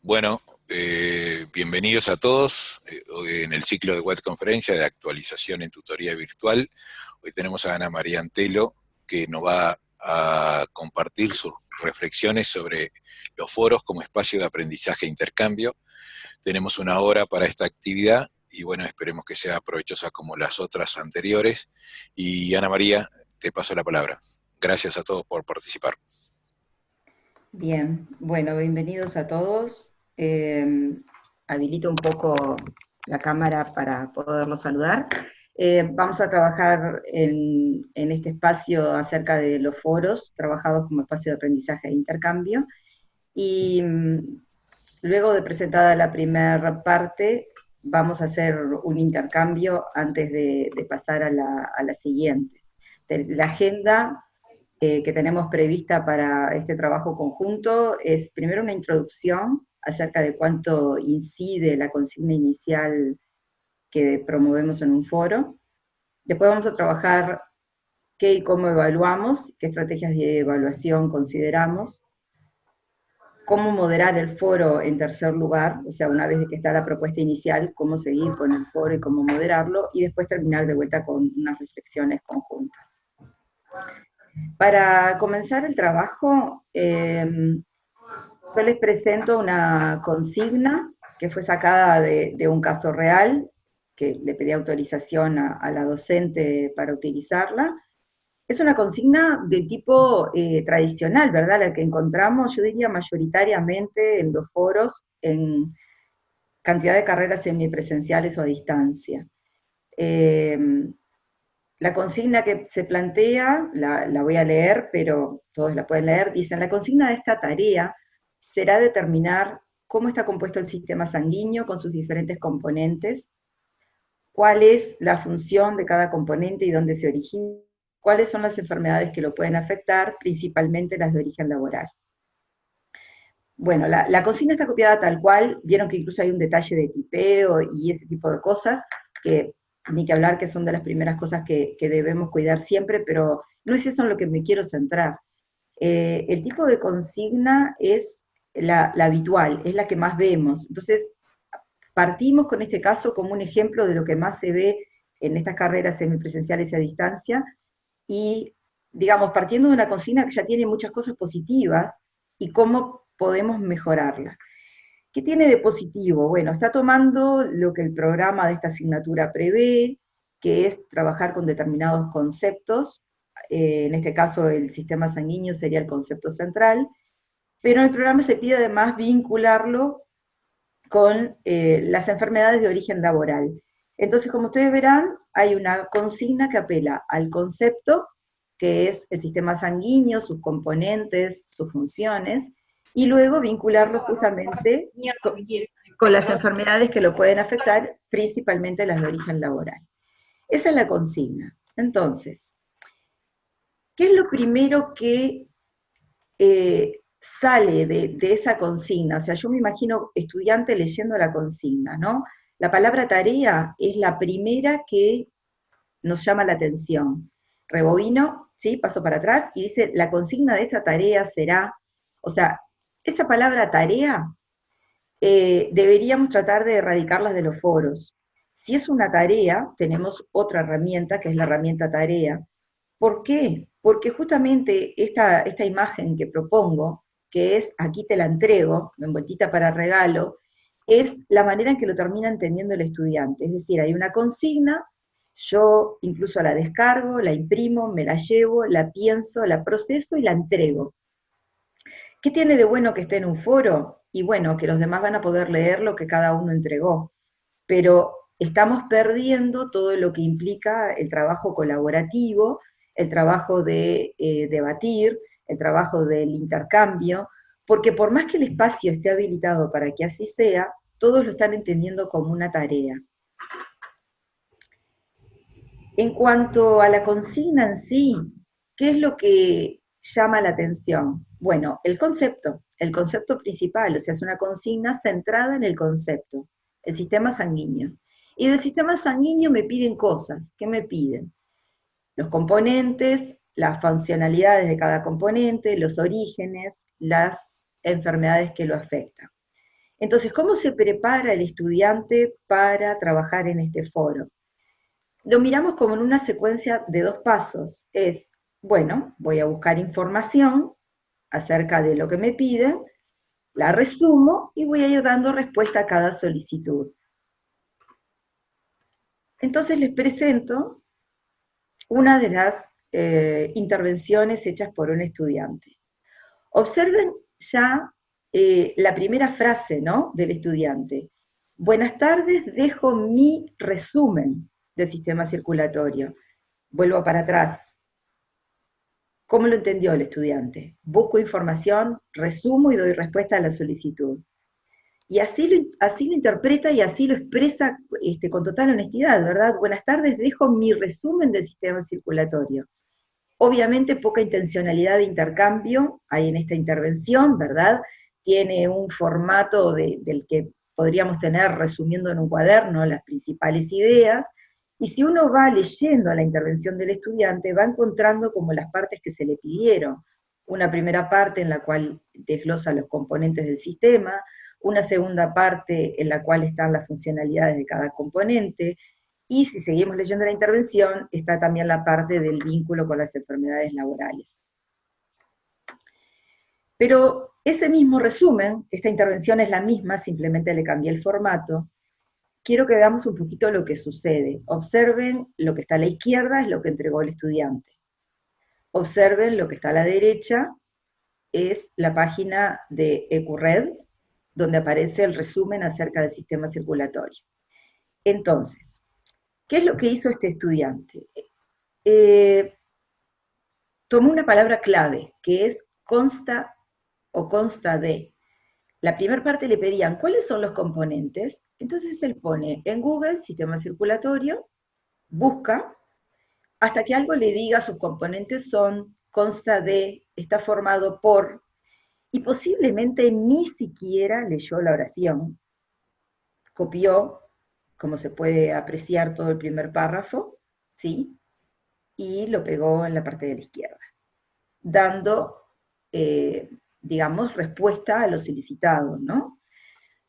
Bueno, bienvenidos a todos. Hoy en el ciclo de web conferencia de actualización en tutoría virtual. Hoy tenemos a Ana María Antelo, que nos va a compartir sus reflexiones sobre los foros como espacio de aprendizaje e intercambio. Tenemos una hora para esta actividad y bueno, esperemos que sea provechosa como las otras anteriores. Y Ana María, te paso la palabra. Gracias a todos por participar. Bien, bueno, bienvenidos a todos. Habilito un poco la cámara para poderlos saludar. Vamos a trabajar en este espacio acerca de los foros, trabajados como espacio de aprendizaje e intercambio. Y luego de presentada la primera parte, vamos a hacer un intercambio antes de pasar a la siguiente. La agenda que tenemos prevista para este trabajo conjunto es primero una introducción acerca de cuánto incide la consigna inicial que promovemos en un foro. Después vamos a trabajar qué y cómo evaluamos, qué estrategias de evaluación consideramos, cómo moderar el foro en tercer lugar, o sea, una vez que está la propuesta inicial, cómo seguir con el foro y cómo moderarlo, y después terminar de vuelta con unas reflexiones conjuntas. Para comenzar el trabajo, yo les presento una consigna que fue sacada de un caso real, que le pedí autorización a la docente para utilizarla. Es una consigna de tipo tradicional, ¿verdad? La que encontramos, yo diría, mayoritariamente en los foros, en cantidad de carreras semipresenciales o a distancia. La consigna que se plantea, la voy a leer, pero todos la pueden leer, dicen, la consigna de esta tarea será determinar cómo está compuesto el sistema sanguíneo con sus diferentes componentes, cuál es la función de cada componente y dónde se origina, cuáles son las enfermedades que lo pueden afectar, principalmente las de origen laboral. Bueno, la consigna está copiada tal cual, vieron que incluso hay un detalle de tipeo y ese tipo de cosas, que ni que hablar que son de las primeras cosas que debemos cuidar siempre, pero no es eso en lo que me quiero centrar. El tipo de consigna es la habitual, es la que más vemos. Entonces, partimos con este caso como un ejemplo de lo que más se ve en estas carreras semipresenciales y a distancia, y, digamos, partiendo de una consigna que ya tiene muchas cosas positivas, y cómo podemos mejorarla. ¿Qué tiene de positivo? Bueno, está tomando lo que el programa de esta asignatura prevé, que es trabajar con determinados conceptos, en este caso el sistema sanguíneo sería el concepto central, pero en el programa se pide además vincularlo con las enfermedades de origen laboral. Entonces, como ustedes verán, hay una consigna que apela al concepto, que es el sistema sanguíneo, sus componentes, sus funciones, y luego vincularlo justamente con las enfermedades que lo pueden afectar, principalmente las de origen laboral. Esa es la consigna. Entonces, ¿qué es lo primero que sale de esa consigna? O sea, yo me imagino estudiante leyendo la consigna, ¿no? La palabra tarea es la primera que nos llama la atención. Rebobino, ¿sí? Paso para atrás y dice, la consigna de esta tarea será, o sea, esa palabra tarea deberíamos tratar de erradicarlas de los foros. Si es una tarea, tenemos otra herramienta, que es la herramienta tarea. ¿Por qué? Porque justamente esta imagen que propongo, que es aquí te la entrego, envueltita para regalo, es la manera en que lo termina entendiendo el estudiante. Es decir, hay una consigna, yo incluso la descargo, la imprimo, me la llevo, la pienso, la proceso y la entrego. ¿Qué tiene de bueno que esté en un foro? Y bueno, que los demás van a poder leer lo que cada uno entregó, pero estamos perdiendo todo lo que implica el trabajo colaborativo, el trabajo de debatir, el trabajo del intercambio, porque por más que el espacio esté habilitado para que así sea, todos lo están entendiendo como una tarea. En cuanto a la consigna en sí, ¿qué es lo que llama la atención? Bueno, el concepto principal, o sea, es una consigna centrada en el concepto, el sistema sanguíneo. Y del sistema sanguíneo me piden cosas. ¿Qué me piden? Los componentes, las funcionalidades de cada componente, los orígenes, las enfermedades que lo afectan. Entonces, ¿cómo se prepara el estudiante para trabajar en este foro? Lo miramos como en una secuencia de 2 pasos. Es, bueno, voy a buscar información acerca de lo que me piden, la resumo y voy a ir dando respuesta a cada solicitud. Entonces les presento una de las intervenciones hechas por un estudiante. Observen ya la primera frase, ¿no?, del estudiante. Buenas tardes, dejo mi resumen del sistema circulatorio. Vuelvo para atrás. ¿Cómo lo entendió el estudiante? Busco información, resumo y doy respuesta a la solicitud. Y así lo interpreta y así lo expresa con total honestidad, ¿verdad? Buenas tardes, dejo mi resumen del sistema circulatorio. Obviamente poca intencionalidad de intercambio hay en esta intervención, ¿verdad? Tiene un formato del que podríamos tener resumiendo en un cuaderno las principales ideas, y si uno va leyendo la intervención del estudiante, va encontrando como las partes que se le pidieron. Una primera parte en la cual desglosa los componentes del sistema, una segunda parte en la cual están las funcionalidades de cada componente, y si seguimos leyendo la intervención, está también la parte del vínculo con las enfermedades laborales. Pero ese mismo resumen, esta intervención es la misma, simplemente le cambié el formato. Quiero que veamos un poquito lo que sucede. Observen lo que está a la izquierda, es lo que entregó el estudiante. Observen lo que está a la derecha, es la página de EcuRed, donde aparece el resumen acerca del sistema circulatorio. Entonces, ¿qué es lo que hizo este estudiante? Tomó una palabra clave, que es consta o consta de. La primera parte le pedían, ¿cuáles son los componentes? Entonces él pone en Google, sistema circulatorio, busca, hasta que algo le diga sus componentes son, consta de, está formado por, y posiblemente ni siquiera leyó la oración. Copió, como se puede apreciar, todo el primer párrafo, ¿sí? Y lo pegó en la parte de la izquierda, dando, digamos, respuesta a lo solicitado, ¿no?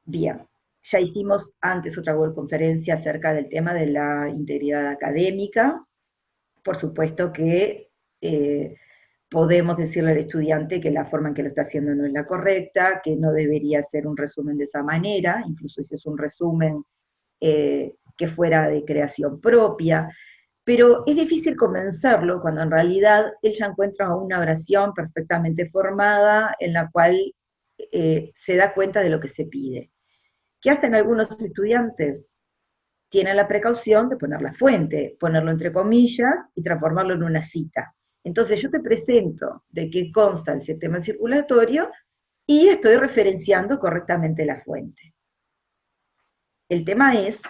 Bien, ya hicimos antes otra webconferencia acerca del tema de la integridad académica. Por supuesto que podemos decirle al estudiante que la forma en que lo está haciendo no es la correcta, que no debería ser un resumen de esa manera, incluso si es un resumen que fuera de creación propia, pero es difícil convencerlo cuando en realidad él ya encuentra una oración perfectamente formada en la cual se da cuenta de lo que se pide. ¿Qué hacen algunos estudiantes? Tienen la precaución de poner la fuente, ponerlo entre comillas y transformarlo en una cita. Entonces yo te presento de qué consta el sistema circulatorio y estoy referenciando correctamente la fuente. El tema es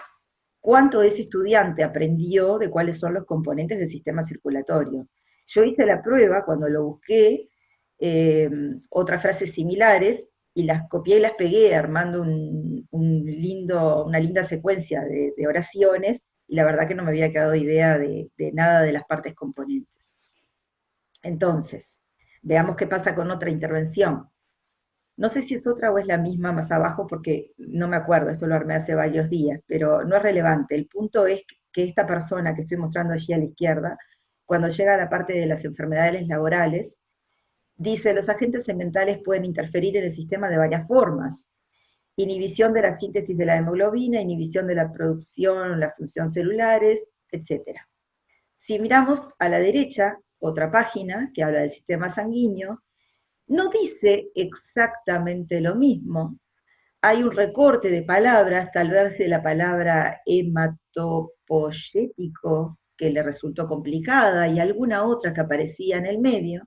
cuánto ese estudiante aprendió de cuáles son los componentes del sistema circulatorio. Yo hice la prueba cuando lo busqué, otras frases similares, y las copié y las pegué armando una linda secuencia de oraciones, y la verdad que no me había quedado idea de nada de las partes componentes. Entonces, veamos qué pasa con otra intervención. No sé si es otra o es la misma más abajo porque no me acuerdo, esto lo armé hace varios días, pero no es relevante. El punto es que esta persona que estoy mostrando allí a la izquierda, cuando llega a la parte de las enfermedades laborales, dice, los agentes ambientales pueden interferir en el sistema de varias formas. Inhibición de la síntesis de la hemoglobina, inhibición de la producción, la función celulares, etc. Si miramos a la derecha, otra página que habla del sistema sanguíneo, no dice exactamente lo mismo. Hay un recorte de palabras, tal vez de la palabra hematopoyético, que le resultó complicada, y alguna otra que aparecía en el medio,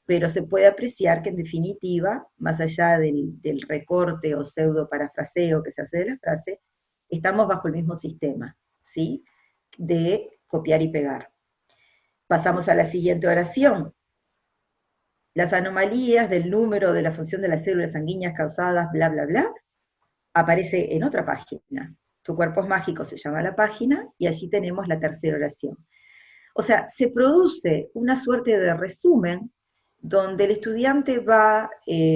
pero se puede apreciar que en definitiva, más allá del recorte o pseudo parafraseo que se hace de la frase, estamos bajo el mismo sistema, ¿sí?, de copiar y pegar. Pasamos a la siguiente oración. Las anomalías del número de la función de las células sanguíneas causadas, bla, bla, bla, aparece en otra página. Tu cuerpo es mágico se llama la página, y allí tenemos la tercera oración. O sea, se produce una suerte de resumen donde el estudiante va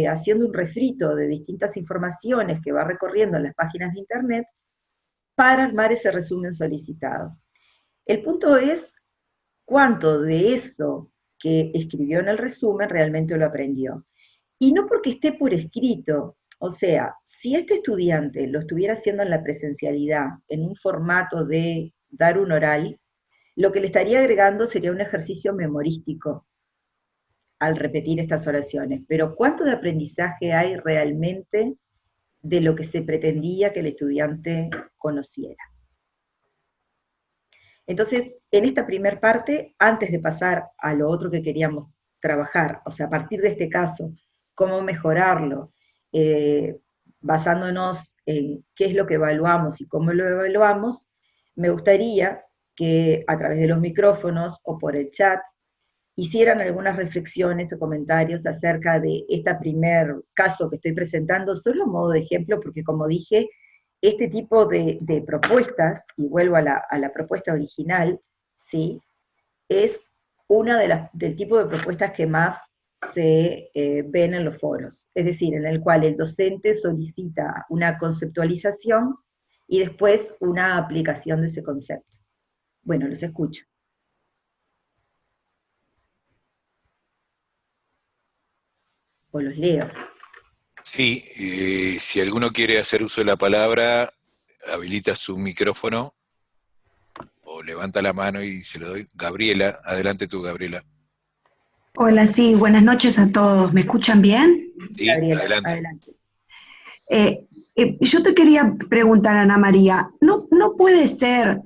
haciendo un refrito de distintas informaciones que va recorriendo en las páginas de internet para armar ese resumen solicitado. El punto es cuánto de eso que escribió en el resumen realmente lo aprendió. Y no porque esté por escrito, o sea, si este estudiante lo estuviera haciendo en la presencialidad, en un formato de dar un oral, lo que le estaría agregando sería un ejercicio memorístico al repetir estas oraciones. Pero ¿cuánto de aprendizaje hay realmente de lo que se pretendía que el estudiante conociera? Entonces, en esta primera parte, antes de pasar a lo otro que queríamos trabajar, o sea, a partir de este caso, cómo mejorarlo, eh, basándonos en qué es lo que evaluamos y cómo lo evaluamos, me gustaría que a través de los micrófonos o por el chat hicieran algunas reflexiones o comentarios acerca de este primer caso que estoy presentando, solo a modo de ejemplo, porque como dije, este tipo de propuestas, y vuelvo a la propuesta original, ¿sí? Es una del tipo de propuestas que más se ven en los foros, es decir, en el cual el docente solicita una conceptualización y después una aplicación de ese concepto. Bueno, los escucho. O los leo. Sí, si alguno quiere hacer uso de la palabra, habilita su micrófono o levanta la mano y se lo doy. Gabriela, adelante tú, Gabriela. Hola, sí, buenas noches a todos. ¿Me escuchan bien? Sí, Gabriela, adelante. adelante. Yo te quería preguntar, Ana María, ¿no puede ser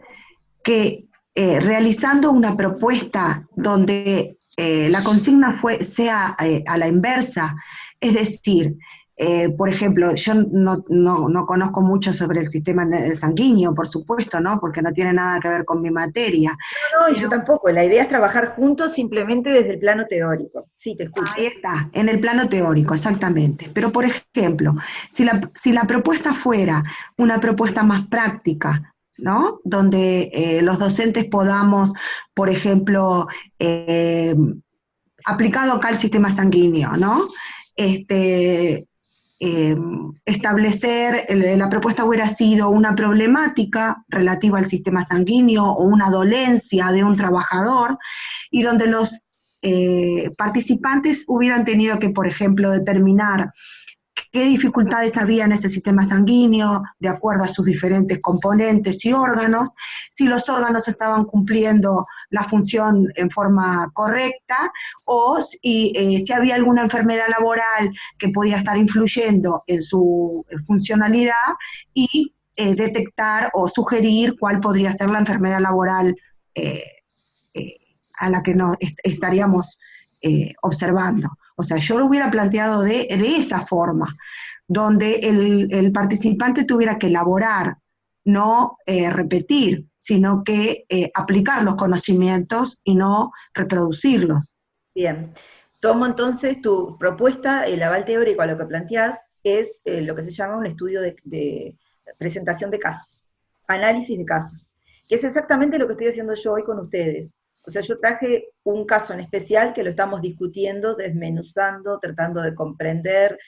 que realizando una propuesta donde la consigna sea a la inversa, es decir, por ejemplo, yo no conozco mucho sobre el sistema sanguíneo, por supuesto, ¿no? Porque no tiene nada que ver con mi materia. No, y yo Pero tampoco. La idea es trabajar juntos simplemente desde el plano teórico. Sí, te escucho. ahí está, en el plano teórico, exactamente. Pero, por ejemplo, si la propuesta fuera una propuesta más práctica, ¿no? Donde los docentes podamos, por ejemplo, aplicado acá al sistema sanguíneo, ¿no? Este, eh, establecer, la propuesta hubiera sido una problemática relativa al sistema sanguíneo o una dolencia de un trabajador, y donde los participantes hubieran tenido que, por ejemplo, determinar qué dificultades había en ese sistema sanguíneo de acuerdo a sus diferentes componentes y órganos, si los órganos estaban cumpliendo la función en forma correcta o si había alguna enfermedad laboral que podía estar influyendo en su funcionalidad y detectar o sugerir cuál podría ser la enfermedad laboral eh, eh, a la que nos estaríamos observando. O sea, yo lo hubiera planteado de esa forma, donde el participante tuviera que elaborar, no repetir, sino que aplicar los conocimientos y no reproducirlos. Bien. Tomo entonces tu propuesta, el aval teórico a lo que planteás, es lo que se llama un estudio de presentación de casos, análisis de casos, que es exactamente lo que estoy haciendo yo hoy con ustedes. O sea, yo traje un caso en especial que lo estamos discutiendo, desmenuzando, tratando de comprender,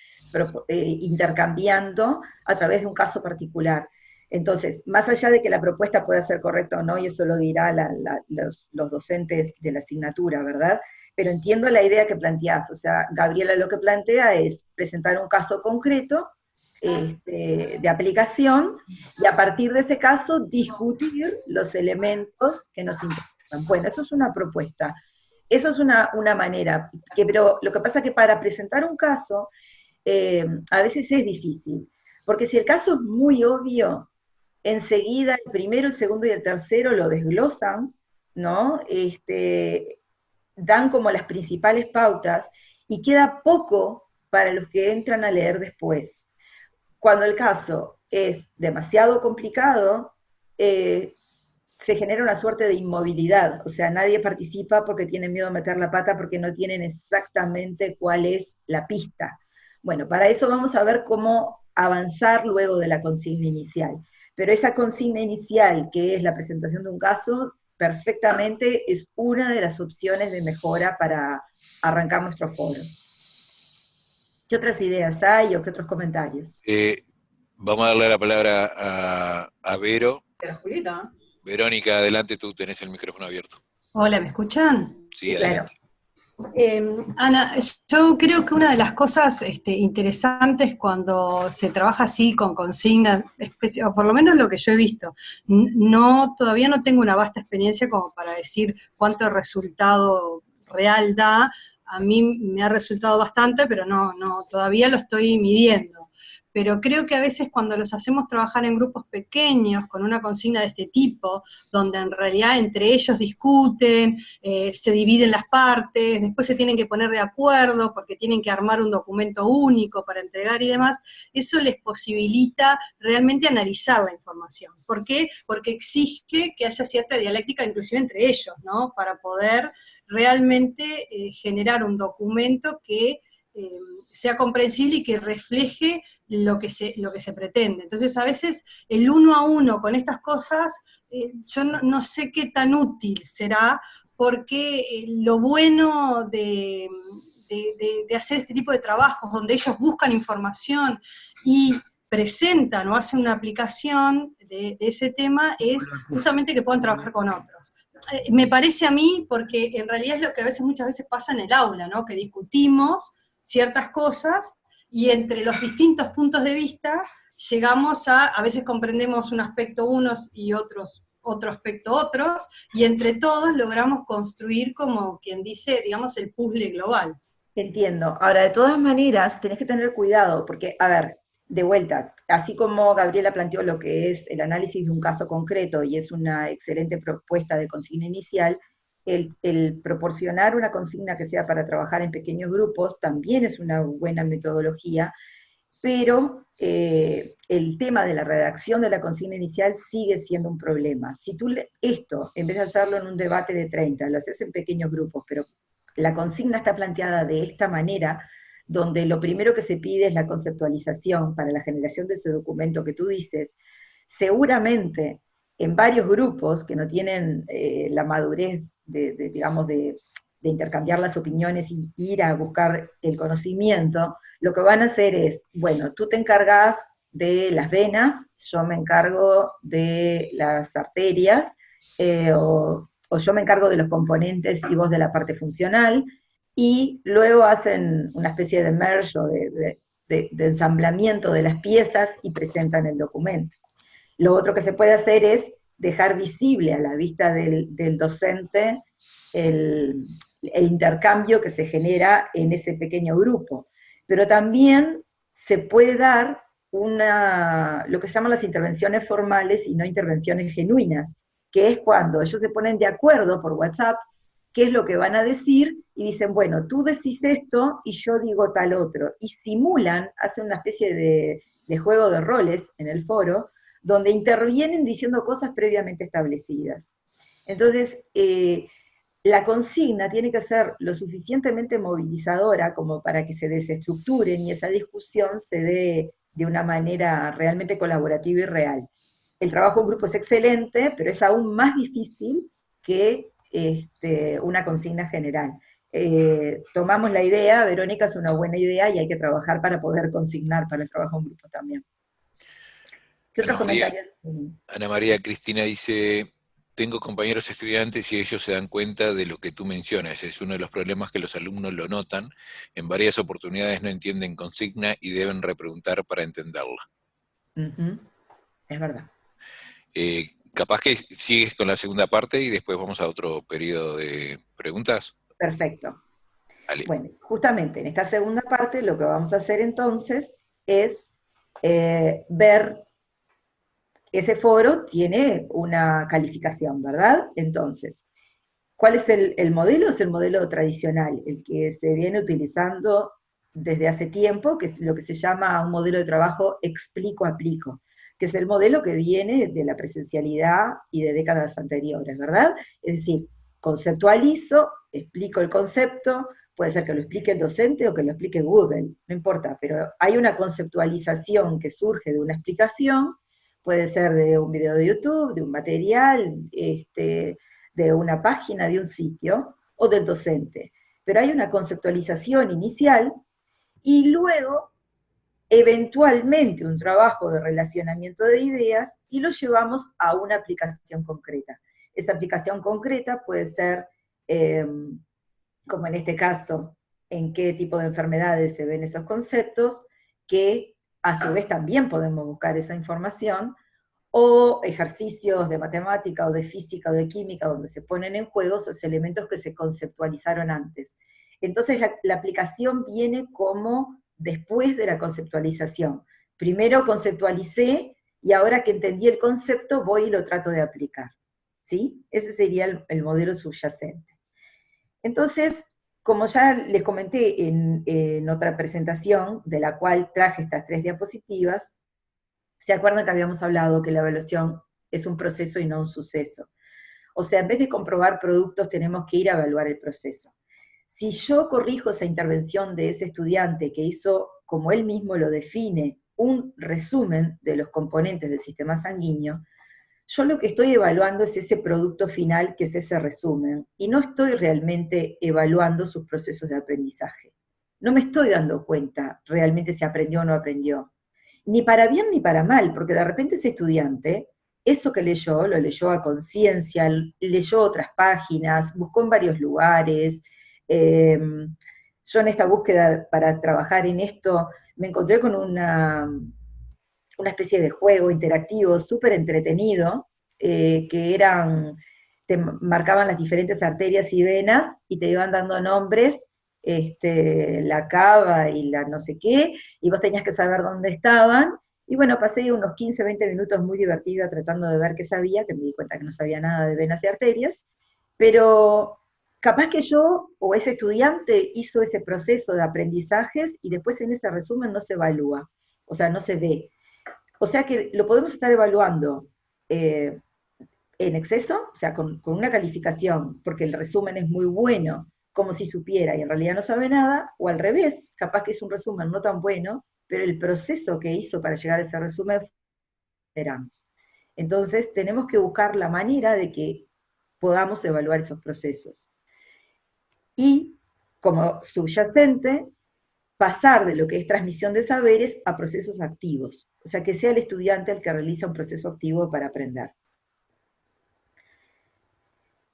intercambiando a través de un caso particular. Entonces, más allá de que la propuesta pueda ser correcta o no, y eso lo dirá los docentes de la asignatura, ¿verdad? Pero entiendo la idea que planteás. O sea, Gabriela lo que plantea es presentar un caso concreto de aplicación y a partir de ese caso discutir los elementos que nos interesan. Bueno, eso es una propuesta. Eso es una manera, pero lo que pasa es que para presentar un caso a veces es difícil, porque si el caso es muy obvio, enseguida el primero, el segundo y el tercero lo desglosan, ¿no? Dan como las principales pautas y queda poco para los que entran a leer después. Cuando el caso es demasiado complicado, se genera una suerte de inmovilidad, o sea, nadie participa porque tiene miedo a meter la pata porque no tienen exactamente cuál es la pista. Bueno, para eso vamos a ver cómo avanzar luego de la consigna inicial. Pero esa consigna inicial, que es la presentación de un caso, perfectamente, es una de las opciones de mejora para arrancar nuestros foros. ¿Qué otras ideas hay o qué otros comentarios? Vamos a darle la palabra a Vero. Pero Julita. Verónica, adelante, tú tenés el micrófono abierto. Hola, ¿me escuchan? Sí, Claro. adelante. Ana, yo creo que una de las cosas interesantes cuando se trabaja así con consignas, o por lo menos lo que yo he visto, todavía no tengo una vasta experiencia como para decir cuánto resultado real da. A mí me ha resultado bastante, pero todavía lo estoy midiendo. Pero creo que a veces cuando los hacemos trabajar en grupos pequeños, con una consigna de este tipo, donde en realidad entre ellos discuten, se dividen las partes, después se tienen que poner de acuerdo porque tienen que armar un documento único para entregar y demás, eso les posibilita realmente analizar la información. ¿Por qué? Porque exige que haya cierta dialéctica inclusive entre ellos, ¿no? Para poder realmente generar un documento que sea comprensible y que refleje lo que se pretende. Entonces, a veces, el 1 a 1 con estas cosas, yo no sé qué tan útil será, porque lo bueno de hacer este tipo de trabajos, donde ellos buscan información y presentan o hacen una aplicación de ese tema, es justamente que puedan trabajar con otros. Me parece a mí, porque en realidad es lo que muchas veces pasa en el aula, ¿no? Que discutimos ciertas cosas y entre los distintos puntos de vista llegamos a veces comprendemos un aspecto unos y otro aspecto otros, y entre todos logramos construir, como quien dice, digamos, el puzzle global. Entiendo. Ahora, de todas maneras, tenés que tener cuidado, porque, a ver, de vuelta, así como Gabriela planteó lo que es el análisis de un caso concreto, y es una excelente propuesta de consigna inicial, el proporcionar una consigna que sea para trabajar en pequeños grupos también es una buena metodología, pero el tema de la redacción de la consigna inicial sigue siendo un problema. Si tú esto, en vez de hacerlo en un debate de 30, lo haces en pequeños grupos, pero la consigna está planteada de esta manera, donde lo primero que se pide es la conceptualización para la generación de ese documento que tú dices, seguramente en varios grupos que no tienen la madurez digamos, de intercambiar las opiniones y ir a buscar el conocimiento, lo que van a hacer es, bueno, tú te encargas de las venas, yo me encargo de las arterias, o yo me encargo de los componentes y vos de la parte funcional, y luego hacen una especie de merge o de ensamblamiento de las piezas y presentan el documento. Lo otro que se puede hacer es dejar visible a la vista del docente el intercambio que se genera en ese pequeño grupo. Pero también se puede dar lo que se llaman las intervenciones formales y no intervenciones genuinas, que es cuando ellos se ponen de acuerdo por WhatsApp qué es lo que van a decir, y dicen, bueno, tú decís esto y yo digo tal otro, y simulan, hacen una especie de juego de roles en el foro, donde intervienen diciendo cosas previamente establecidas. Entonces, la consigna tiene que ser lo suficientemente movilizadora como para que se desestructuren y esa discusión se dé de una manera realmente colaborativa y real. El trabajo en grupo es excelente, pero es aún más difícil que una consigna general. Tomamos la idea, Verónica, es una buena idea y hay que trabajar para poder consignar para el trabajo en grupo también. ¿Qué otros comentarios? Ana María Cristina dice, tengo compañeros estudiantes y ellos se dan cuenta de lo que tú mencionas. Es uno de los problemas que los alumnos lo notan. En varias oportunidades no entienden consigna y deben repreguntar para entenderla. Es verdad. Capaz que sigues con la segunda parte y después vamos a otro periodo de preguntas. Perfecto. Vale. Bueno, justamente en esta segunda parte lo que vamos a hacer entonces es ver, ese foro tiene una calificación, ¿verdad? Entonces, ¿cuál es el modelo? Es el modelo tradicional, el que se viene utilizando desde hace tiempo, que es lo que se llama un modelo de trabajo explico-aplico, que es el modelo que viene de la presencialidad y de décadas anteriores, ¿verdad? Es decir, conceptualizo, explico el concepto, puede ser que lo explique el docente o que lo explique Google, no importa, pero hay una conceptualización que surge de una explicación, puede ser de un video de YouTube, de un material, de de una página, de un sitio, o del docente. Pero hay una conceptualización inicial y luego, eventualmente, un trabajo de relacionamiento de ideas y lo llevamos a una aplicación concreta. Esa aplicación concreta puede ser, como en este caso, en qué tipo de enfermedades se ven esos conceptos, que a su vez también podemos buscar esa información, o ejercicios de matemática o de física o de química donde se ponen en juego esos elementos que se conceptualizaron antes. Entonces la aplicación viene como después de la conceptualización. Primero conceptualicé y ahora que entendí el concepto voy y lo trato de aplicar. ¿Sí? Ese sería el modelo subyacente. Entonces, como ya les comenté en otra presentación, de la cual traje estas 3 diapositivas, ¿se acuerdan que habíamos hablado que la evaluación es un proceso y no un suceso? O sea, en vez de comprobar productos, tenemos que ir a evaluar el proceso. Si yo corrijo esa intervención de ese estudiante que hizo, como él mismo lo define, un resumen de los componentes del sistema sanguíneo, yo lo que estoy evaluando es ese producto final, que es ese resumen, y no estoy realmente evaluando sus procesos de aprendizaje. No me estoy dando cuenta realmente si aprendió o no aprendió. Ni para bien ni para mal, porque de repente ese estudiante, eso que leyó, lo leyó a conciencia, leyó otras páginas, buscó en varios lugares. Yo en esta búsqueda para trabajar en esto me encontré con una especie de juego interactivo súper entretenido, que te marcaban las diferentes arterias y venas y te iban dando nombres, la cava y la no sé qué, y vos tenías que saber dónde estaban. Y bueno, pasé unos 15, 20 minutos muy divertida tratando de ver qué sabía, que me di cuenta que no sabía nada de venas y arterias, pero capaz que yo o ese estudiante hizo ese proceso de aprendizajes y después en ese resumen no se evalúa, o sea, no se ve. O sea que lo podemos estar evaluando en exceso, o sea, con una calificación, porque el resumen es muy bueno, como si supiera y en realidad no sabe nada, o al revés, capaz que es un resumen no tan bueno, pero el proceso que hizo para llegar a ese resumen, esperamos. Entonces tenemos que buscar la manera de que podamos evaluar esos procesos. Y como subyacente, pasar de lo que es transmisión de saberes a procesos activos, o sea, que sea el estudiante el que realiza un proceso activo para aprender.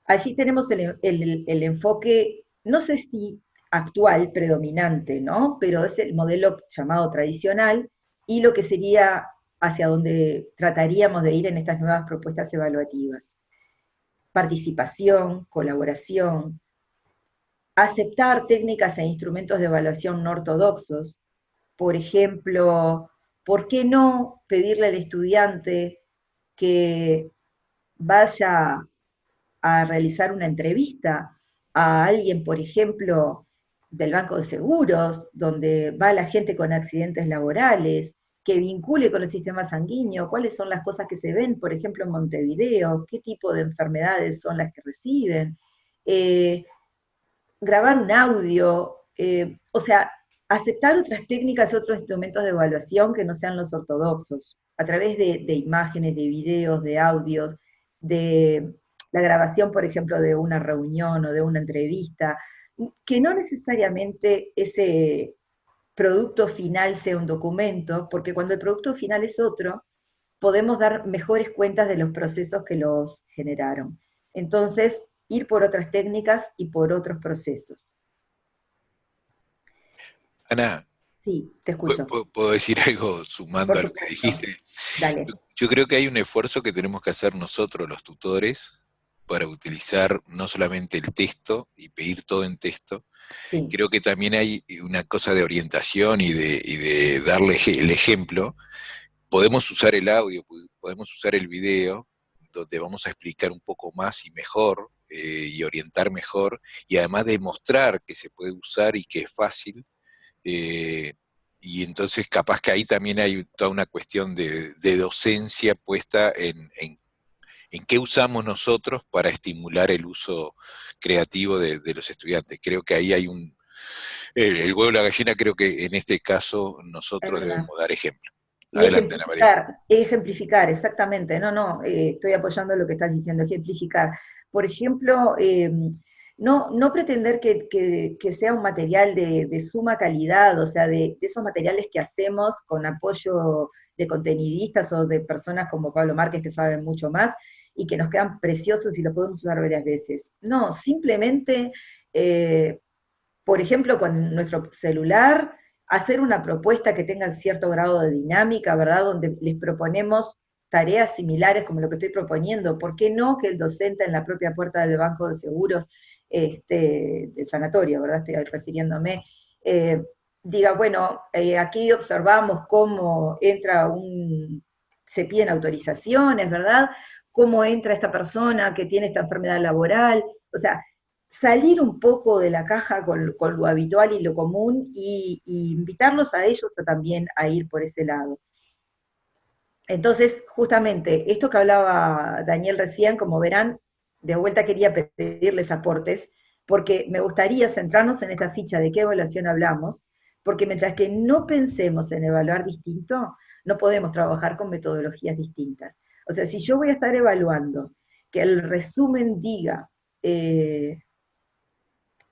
Allí tenemos el enfoque, no sé si actual, predominante, ¿no? Pero es el modelo llamado tradicional, y lo que sería hacia donde trataríamos de ir en estas nuevas propuestas evaluativas. Participación, colaboración, aceptar técnicas e instrumentos de evaluación no ortodoxos. Por ejemplo, ¿por qué no pedirle al estudiante que vaya a realizar una entrevista a alguien, por ejemplo, del Banco de Seguros, donde va la gente con accidentes laborales, que vincule con el sistema sanguíneo, cuáles son las cosas que se ven, por ejemplo, en Montevideo, qué tipo de enfermedades son las que reciben, grabar un audio, o sea, aceptar otras técnicas, otros instrumentos de evaluación que no sean los ortodoxos, a través de imágenes, de videos, de audios, de la grabación, por ejemplo, de una reunión o de una entrevista, que no necesariamente ese producto final sea un documento, porque cuando el producto final es otro, podemos dar mejores cuentas de los procesos que los generaron. Entonces, ir por otras técnicas y por otros procesos. Ana, Sí, te escucho. ¿puedo decir algo sumando a lo que dijiste? Dale. Yo creo que hay un esfuerzo que tenemos que hacer nosotros, los tutores, para utilizar no solamente el texto y pedir todo en texto. Sí. Creo que también hay una cosa de orientación y de darle el ejemplo. Podemos usar el audio, podemos usar el video, donde vamos a explicar un poco más y mejor, y orientar mejor, y además demostrar que se puede usar y que es fácil. Y entonces capaz que ahí también hay toda una cuestión de docencia puesta en qué usamos nosotros para estimular el uso creativo de los estudiantes. Creo que ahí hay el huevo y la gallina, creo que en este caso nosotros debemos dar ejemplo. Adelante, Ana María. Ejemplificar, exactamente. Estoy apoyando lo que estás diciendo, ejemplificar. Por ejemplo, no pretender que sea un material de suma calidad, o sea, de esos materiales que hacemos con apoyo de contenidistas o de personas como Pablo Márquez que saben mucho más y que nos quedan preciosos y los podemos usar varias veces. No, simplemente, por ejemplo, con nuestro celular, hacer una propuesta que tenga cierto grado de dinámica, ¿verdad? Donde les proponemos tareas similares como lo que estoy proponiendo. ¿Por qué no que el docente en la propia puerta del banco de seguros del sanatorio, ¿verdad? Estoy refiriéndome, diga, bueno, aquí observamos cómo se piden autorizaciones, ¿verdad? Cómo entra esta persona que tiene esta enfermedad laboral, o sea, salir un poco de la caja con lo habitual y lo común y invitarlos a ellos también a ir por ese lado. Entonces, justamente, esto que hablaba Daniel recién, como verán, de vuelta quería pedirles aportes, porque me gustaría centrarnos en esta ficha de qué evaluación hablamos, porque mientras que no pensemos en evaluar distinto, no podemos trabajar con metodologías distintas. O sea, si yo voy a estar evaluando que el resumen diga,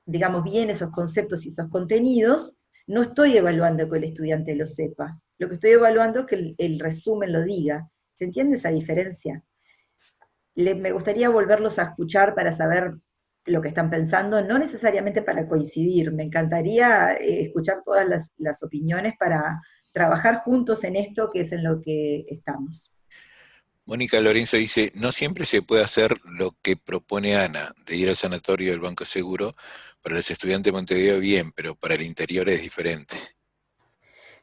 digamos, bien esos conceptos y esos contenidos, no estoy evaluando que el estudiante lo sepa. Lo que estoy evaluando es que el resumen lo diga. ¿Se entiende esa diferencia? Me gustaría volverlos a escuchar para saber lo que están pensando, no necesariamente para coincidir. Me encantaría escuchar todas las opiniones para trabajar juntos en esto que es en lo que estamos. Mónica Lorenzo dice, no siempre se puede hacer lo que propone Ana, de ir al sanatorio del Banco Seguro. Para los estudiantes de Montevideo bien, pero para el interior es diferente.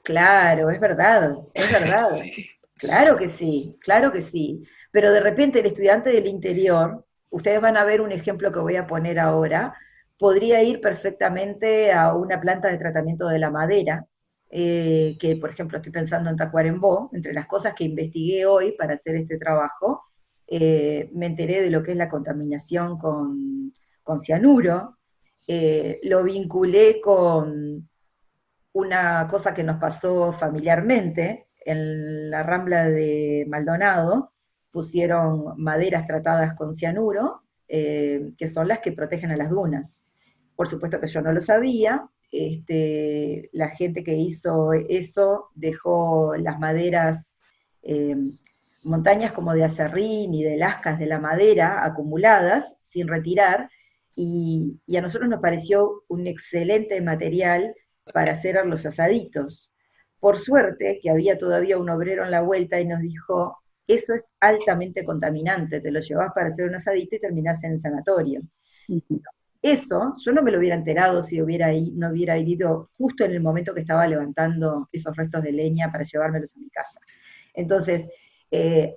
Claro, es verdad, es verdad. Sí. Claro que sí, claro que sí. Pero de repente el estudiante del interior, ustedes van a ver un ejemplo que voy a poner ahora, podría ir perfectamente a una planta de tratamiento de la madera, que por ejemplo estoy pensando en Tacuarembó, entre las cosas que investigué hoy para hacer este trabajo, me enteré de lo que es la contaminación con cianuro, lo vinculé con una cosa que nos pasó familiarmente, en la Rambla de Maldonado pusieron maderas tratadas con cianuro, que son las que protegen a las dunas. Por supuesto que yo no lo sabía, la gente que hizo eso dejó las maderas, eh, montañas como de acerrín y de lascas de la madera acumuladas, sin retirar, y a nosotros nos pareció un excelente material para hacer los asaditos. Por suerte que había todavía un obrero en la vuelta y nos dijo, eso es altamente contaminante, te lo llevas para hacer un asadito y terminás en el sanatorio. Eso, yo no me lo hubiera enterado si no hubiera ido justo en el momento que estaba levantando esos restos de leña para llevármelos a mi casa. Entonces,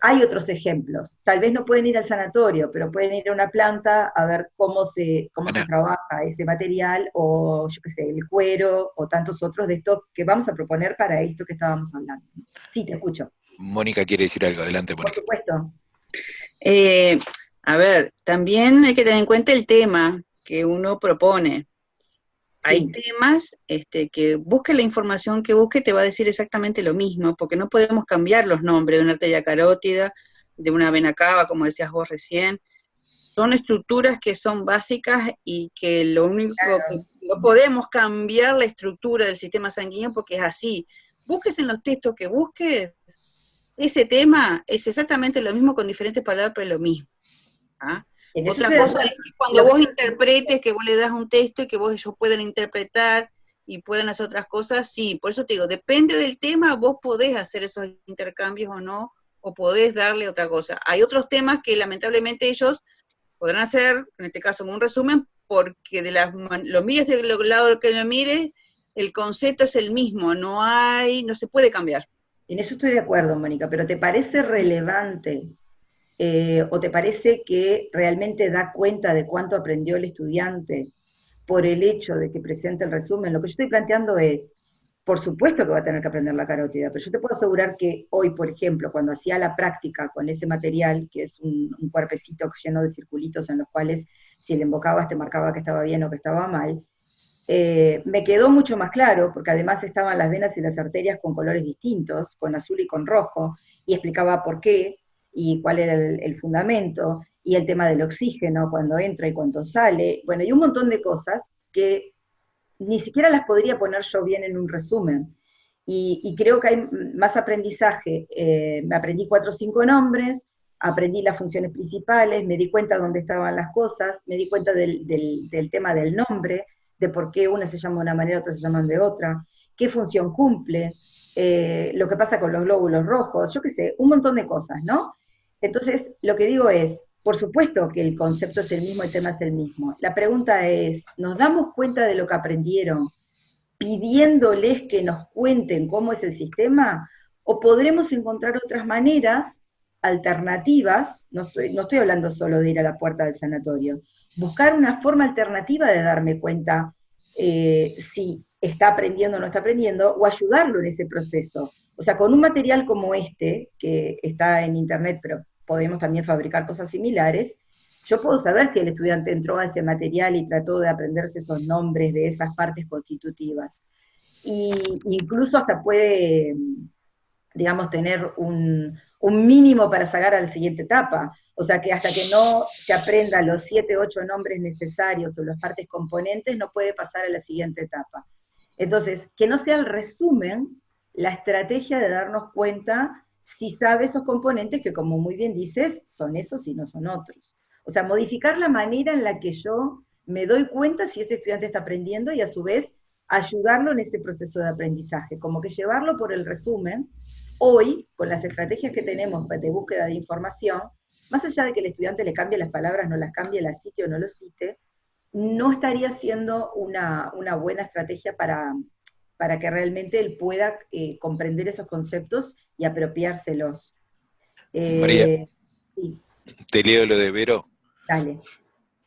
hay otros ejemplos. Tal vez no pueden ir al sanatorio, pero pueden ir a una planta a ver cómo se trabaja ese material, o yo qué sé, el cuero, o tantos otros de estos que vamos a proponer para esto que estábamos hablando. Sí, te escucho. Mónica quiere decir algo. Adelante, Mónica. Por supuesto. A ver, también hay que tener en cuenta el tema que uno propone. Hay temas que busque la información que busque, te va a decir exactamente lo mismo, porque no podemos cambiar los nombres de una arteria carótida, de una vena cava, como decías vos recién. Son estructuras que son básicas y que lo único que no podemos cambiar la estructura del sistema sanguíneo porque es así. Busques en los textos que busques, ese tema es exactamente lo mismo con diferentes palabras, pero es lo mismo. ¿Ah? Otra cosa es que cuando vos interpretes, que vos le das un texto y que ellos puedan interpretar y puedan hacer otras cosas, sí, por eso te digo, depende del tema, vos podés hacer esos intercambios o no, o podés darle otra cosa. Hay otros temas que lamentablemente ellos podrán hacer, en este caso un resumen, porque lo mires del lado que lo mires, el concepto es el mismo, no se puede cambiar. En eso estoy de acuerdo, Mónica, pero ¿te parece relevante o te parece que realmente da cuenta de cuánto aprendió el estudiante por el hecho de que presente el resumen? Lo que yo estoy planteando es, por supuesto que va a tener que aprender la carótida, pero yo te puedo asegurar que hoy, por ejemplo, cuando hacía la práctica con ese material, que es un cuerpecito lleno de circulitos en los cuales si le embocabas te marcaba que estaba bien o que estaba mal, me quedó mucho más claro, porque además estaban las venas y las arterias con colores distintos, con azul y con rojo, y explicaba por qué, y cuál era el fundamento, y el tema del oxígeno, cuando entra y cuando sale, bueno, y un montón de cosas que ni siquiera las podría poner yo bien en un resumen. Y creo que hay más aprendizaje. Me aprendí 4 o 5 nombres, aprendí las funciones principales, me di cuenta dónde estaban las cosas, me di cuenta del tema del nombre, de por qué una se llama de una manera, otras se llaman de otra, qué función cumple, lo que pasa con los glóbulos rojos, yo qué sé, un montón de cosas, ¿no? Entonces, lo que digo es, por supuesto que el concepto es el mismo, el tema es el mismo. La pregunta es, ¿nos damos cuenta de lo que aprendieron pidiéndoles que nos cuenten cómo es el sistema? ¿O podremos encontrar otras maneras alternativas? No estoy hablando solo de ir a la puerta del sanatorio. Buscar una forma alternativa de darme cuenta si está aprendiendo o no está aprendiendo, o ayudarlo en ese proceso. O sea, con un material como este, que está en internet, pero podemos también fabricar cosas similares, yo puedo saber si el estudiante entró a ese material y trató de aprenderse esos nombres de esas partes constitutivas. Y incluso hasta puede, digamos, tener un mínimo para sacar a la siguiente etapa. O sea que hasta que no se aprenda los 7, 8 nombres necesarios o las partes componentes, no puede pasar a la siguiente etapa. Entonces, que no sea el resumen, la estrategia de darnos cuenta si sabe esos componentes que, como muy bien dices, son esos y no son otros. O sea, modificar la manera en la que yo me doy cuenta si ese estudiante está aprendiendo y a su vez ayudarlo en ese proceso de aprendizaje, como que llevarlo por el resumen. Hoy, con las estrategias que tenemos de búsqueda de información, más allá de que el estudiante le cambie las palabras, no las cambie, las cite o no los cite, no estaría siendo una buena estrategia para que realmente él pueda comprender esos conceptos y apropiárselos. María, Sí, te leo lo de Vero. dale.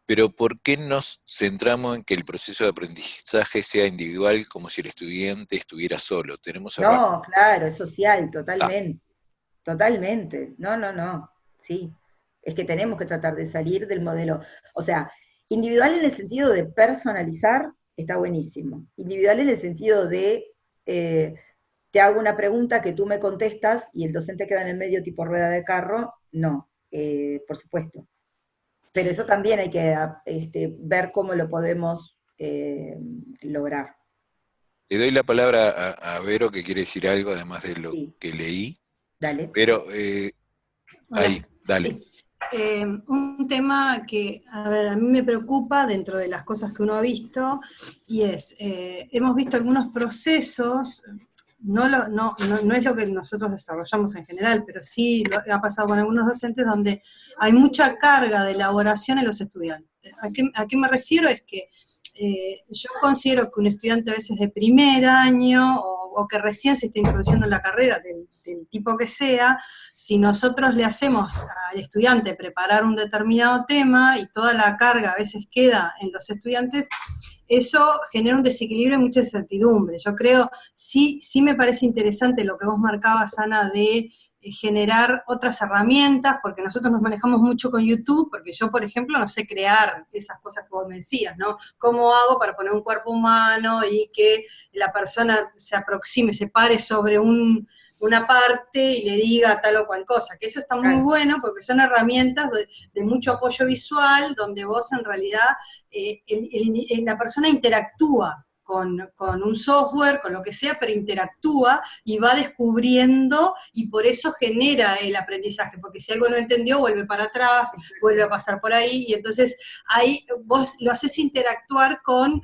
Pero ¿por qué nos centramos en que el proceso de aprendizaje sea individual como si el estudiante estuviera solo? Tenemos No, claro, es social, totalmente. Totalmente. No. Sí. Es que tenemos que tratar de salir del modelo. O sea, individual en el sentido de personalizar, está buenísimo. Individual en el sentido de te hago una pregunta que tú me contestas y el docente queda en el medio tipo rueda de carro, no, por supuesto. Pero eso también hay que ver cómo lo podemos lograr. Le doy la palabra a Vero, que quiere decir algo, además de lo Sí, que leí. dale. Pero, ahí, Hola. dale. Sí. Un tema que, a ver, a mí me preocupa dentro de las cosas que uno ha visto, y es, hemos visto algunos procesos, no es lo que nosotros desarrollamos en general, pero sí ha pasado con algunos docentes donde hay mucha carga de elaboración en los estudiantes. ¿A qué me refiero? Es que yo considero que un estudiante a veces de primer año o que recién se está introduciendo en la carrera, del tipo que sea, si nosotros le hacemos al estudiante preparar un determinado tema y toda la carga a veces queda en los estudiantes, eso genera un desequilibrio y mucha incertidumbre. Yo creo, sí me parece interesante lo que vos marcabas, Ana, de generar otras herramientas, porque nosotros nos manejamos mucho con YouTube, porque yo, por ejemplo, no sé crear esas cosas que vos me decías, ¿no? ¿Cómo hago para poner un cuerpo humano y que la persona se aproxime, se pare sobre una parte y le diga tal o cual cosa? Que eso está muy bueno, porque son herramientas de mucho apoyo visual, donde vos en realidad, la persona interactúa con un software, con lo que sea, pero interactúa y va descubriendo, y por eso genera el aprendizaje, porque si algo no entendió, vuelve para atrás, vuelve a pasar por ahí, y entonces ahí vos lo haces interactuar con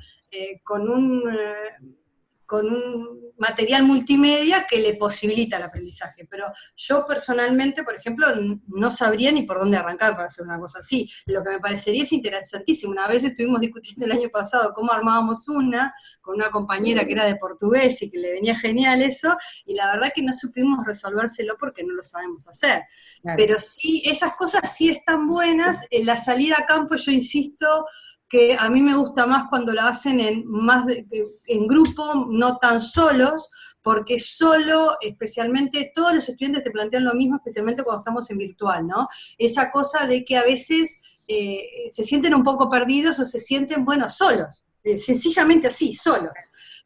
un material multimedia que le posibilita el aprendizaje. Pero yo personalmente, por ejemplo, no sabría ni por dónde arrancar para hacer una cosa así. Lo que me parecería es interesantísimo. Una vez estuvimos discutiendo el año pasado cómo armábamos con una compañera que era de portugués y que le venía genial eso, y la verdad que no supimos resolvérselo porque no lo sabemos hacer. Claro. Pero sí, esas cosas sí están buenas. En la salida a campo, yo insisto, que a mí me gusta más cuando la hacen en grupo, no tan solos, porque solo, especialmente, todos los estudiantes te plantean lo mismo, especialmente cuando estamos en virtual, ¿no? Esa cosa de que a veces se sienten un poco perdidos o se sienten, bueno, solos. sencillamente así, solos.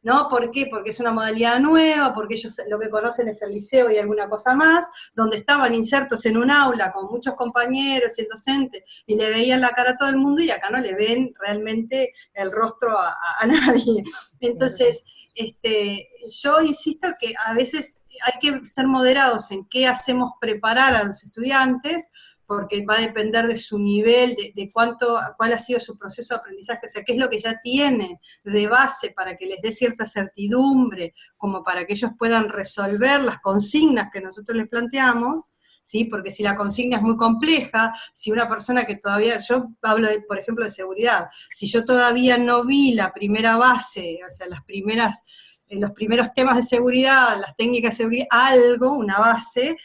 ¿No? ¿Por qué? Porque es una modalidad nueva, porque ellos lo que conocen es el liceo y alguna cosa más, donde estaban insertos en un aula con muchos compañeros y el docente, y le veían la cara a todo el mundo, y acá no le ven realmente el rostro a nadie. Entonces, yo insisto que a veces hay que ser moderados en qué hacemos preparar a los estudiantes, porque va a depender de su nivel, de cuál ha sido su proceso de aprendizaje, o sea, qué es lo que ya tienen de base para que les dé cierta certidumbre, como para que ellos puedan resolver las consignas que nosotros les planteamos, ¿sí? Porque si la consigna es muy compleja, si una persona que todavía, yo hablo, por ejemplo, de seguridad, si yo todavía no vi la primera base, o sea, los primeros temas de seguridad, las técnicas de seguridad, algo, una base,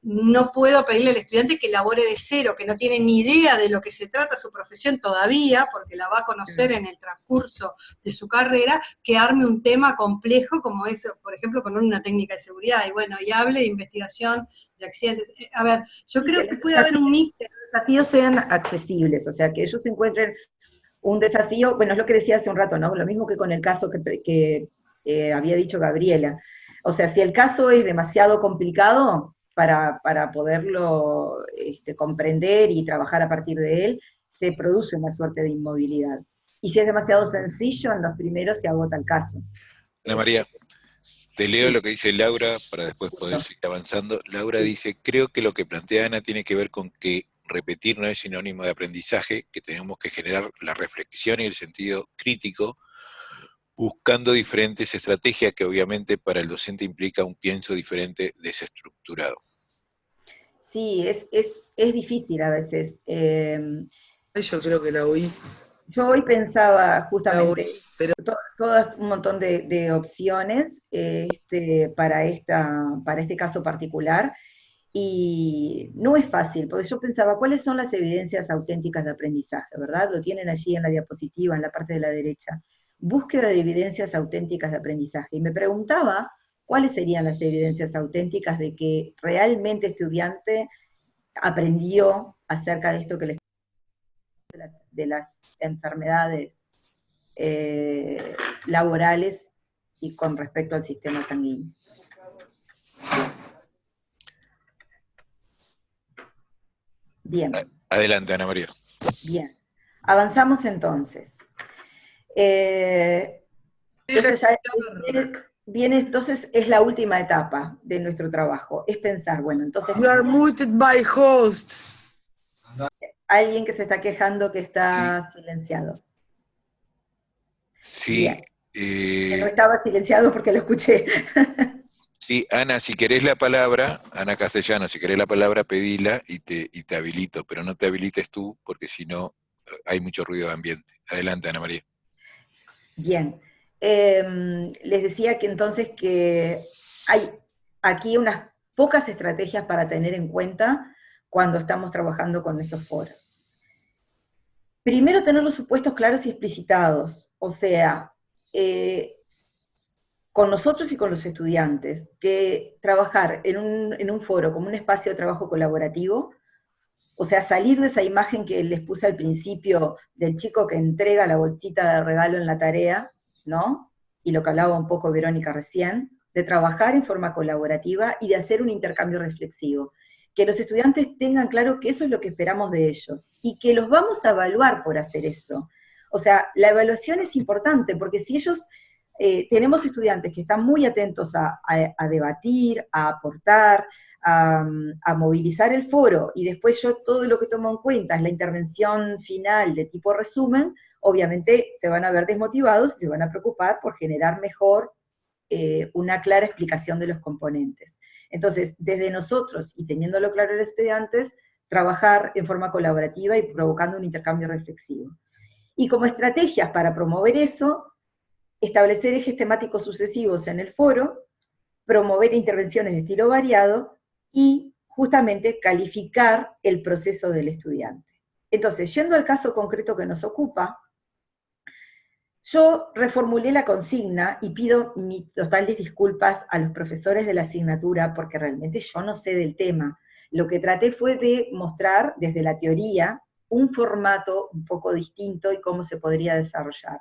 no puedo pedirle al estudiante que elabore de cero, que no tiene ni idea de lo que se trata su profesión todavía, porque la va a conocer en el transcurso de su carrera, que arme un tema complejo como eso, por ejemplo, con una técnica de seguridad, y bueno, y hable de investigación de accidentes. A ver, yo creo que puede haber un mix. Que los desafíos sean accesibles, o sea, que ellos encuentren un desafío, bueno, es lo que decía hace un rato, ¿no? Lo mismo que con el caso que había dicho Gabriela. O sea, si el caso es demasiado complicado para poderlo comprender y trabajar a partir de él, se produce una suerte de inmovilidad. Y si es demasiado sencillo, en los primeros se agota el caso. Ana María, te leo lo que dice Laura para después poder seguir avanzando. Laura dice, creo que lo que plantea Ana tiene que ver con que repetir no es sinónimo de aprendizaje, que tenemos que generar la reflexión y el sentido crítico, buscando diferentes estrategias que obviamente para el docente implica un pienso diferente, desestructurado. Sí, es difícil a veces. Yo creo que la oí. Yo hoy pensaba justamente pero todas un montón de opciones para este caso particular, y no es fácil, porque yo pensaba, ¿cuáles son las evidencias auténticas de aprendizaje? ¿Verdad? Lo tienen allí en la diapositiva, en la parte de la derecha. Búsqueda de evidencias auténticas de aprendizaje. Y me preguntaba, ¿cuáles serían las evidencias auténticas de que realmente estudiante aprendió acerca de esto que les de las enfermedades laborales y con respecto al sistema sanguíneo? Bien. Adelante, Ana María. Bien. Avanzamos entonces. Entonces es la última etapa de nuestro trabajo, es pensar, bueno, entonces... You are muted by host. Alguien que se está quejando que está silenciado. Sí. No estaba silenciado porque lo escuché. Sí, Ana, si querés la palabra, Ana Castellano, si querés la palabra, pedila y te habilito, pero no te habilites tú, porque si no, hay mucho ruido de ambiente. Adelante, Ana María. Bien. Les decía que entonces que hay aquí unas pocas estrategias para tener en cuenta cuando estamos trabajando con estos foros. Primero, tener los supuestos claros y explicitados, o sea, con nosotros y con los estudiantes, que trabajar en un foro como un espacio de trabajo colaborativo, o sea, salir de esa imagen que les puse al principio del chico que entrega la bolsita de regalo en la tarea, ¿no? Y lo que hablaba un poco Verónica recién, de trabajar en forma colaborativa y de hacer un intercambio reflexivo. Que los estudiantes tengan claro que eso es lo que esperamos de ellos, y que los vamos a evaluar por hacer eso. O sea, la evaluación es importante, porque si ellos... tenemos estudiantes que están muy atentos a debatir, a aportar, a movilizar el foro, y después yo todo lo que tomo en cuenta es la intervención final de tipo resumen, obviamente se van a ver desmotivados y se van a preocupar por generar mejor una clara explicación de los componentes. Entonces, desde nosotros, y teniéndolo claro los estudiantes, trabajar en forma colaborativa y provocando un intercambio reflexivo. Y como estrategias para promover eso, establecer ejes temáticos sucesivos en el foro, promover intervenciones de estilo variado, y justamente calificar el proceso del estudiante. Entonces, yendo al caso concreto que nos ocupa, yo reformulé la consigna y pido mis totales disculpas a los profesores de la asignatura porque realmente yo no sé del tema. Lo que traté fue de mostrar desde la teoría un formato un poco distinto y cómo se podría desarrollar.